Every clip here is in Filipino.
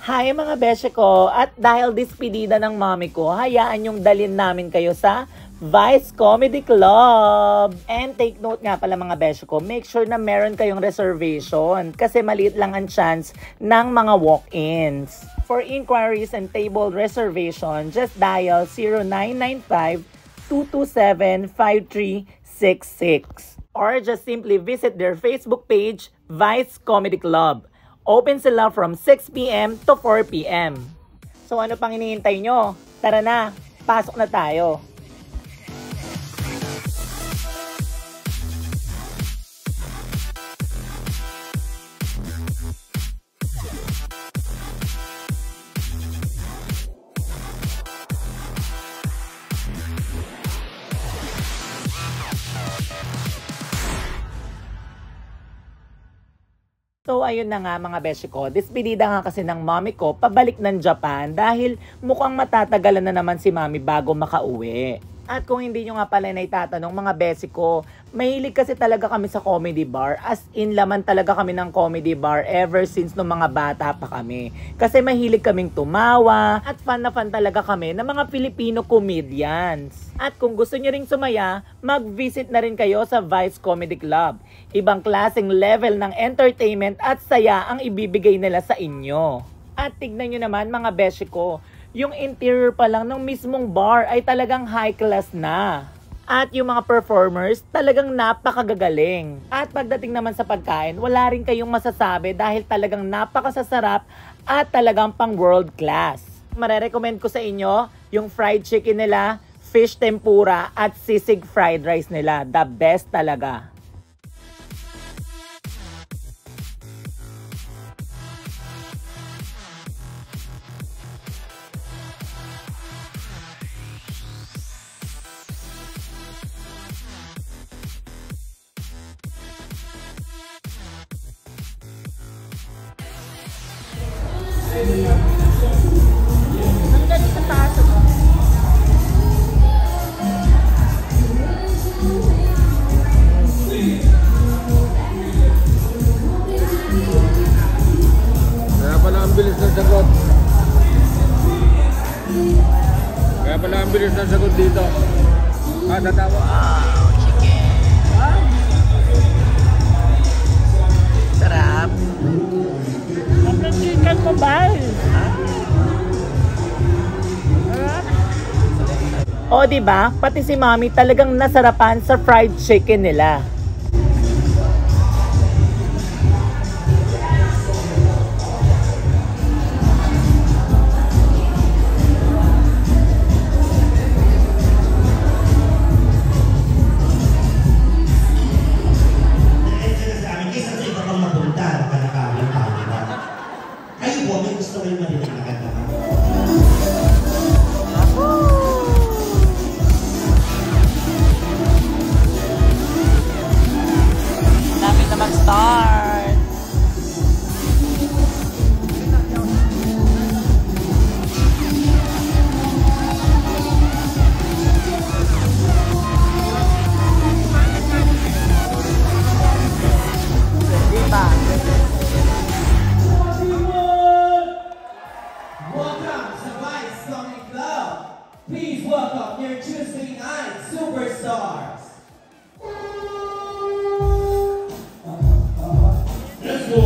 Hi mga beshe ko, at dahil dispedida ng mami ko, hayaan yung dalin namin kayo sa Vice Comedy Club. And take note nga pala mga beshe ko, make sure na meron kayong reservation kasi maliit lang ang chance ng mga walk-ins. For inquiries and table reservation, just dial 0995-227-5366 or just simply visit their Facebook page, Vice Comedy Club. Open sila from 6 p.m. to 4 p.m. So ano pang iniintay nyo? Tara na, pasok na tayo. So ayun na nga mga beshi ko, dispedida nga kasi ng mami ko pabalik ng Japan dahil mukhang matatagalan na naman si mami bago makauwi. At kung hindi nyo nga pala na itatanong mga beshi ko, mahilig kasi talaga kami sa comedy bar, as in laman talaga kami ng comedy bar ever since nung mga bata pa kami. Kasi mahilig kaming tumawa at fan na fan talaga kami ng mga Filipino comedians. At kung gusto nyo ring sumaya, mag-visit na rin kayo sa Vice Comedy Club. Ibang klaseng level ng entertainment at saya ang ibibigay nila sa inyo. At tignan nyo naman mga beshi ko, yung interior pa lang ng mismong bar ay talagang high class na. At yung mga performers talagang napakagagaling. At pagdating naman sa pagkain, wala rin kayong masasabi dahil talagang napakasasarap at talagang pang world class. Marerecommend ko sa inyo yung fried chicken nila, fish tempura at sisig fried rice nila. The best talaga. Ang galing sa taas mo. Kaya pala ang bilis ng sagot. Kaya pala ang bilis ng sagot dito. Tatawa. Chicken. Sarap. Ang chicken mo ba? O diba, pati si mami talagang nasarapan sa fried chicken nila. Start. Diba? Welcome to Vice Comedy Club. Please welcome your Tuesday night superstars. Let's go.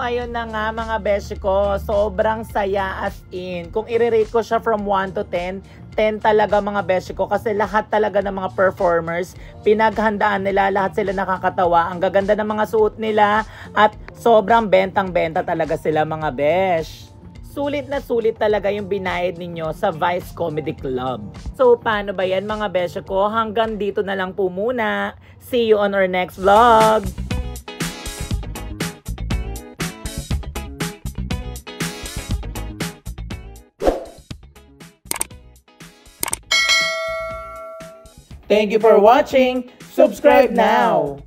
ayun na nga mga beshi ko, sobrang saya as in. Kung i-rate ko siya from 1 to 10, 10 talaga mga beshi ko kasi lahat talaga ng mga performers, pinaghandaan nila, lahat sila nakakatawa. Ang gaganda ng mga suot nila at sobrang bentang-benta talaga sila mga besh. Sulit na sulit talaga yung binayad ninyo sa Vice Comedy Club. So paano ba yan mga beshi ko? Hanggang dito na lang po muna. See you on our next vlog! Thank you for watching. Subscribe now.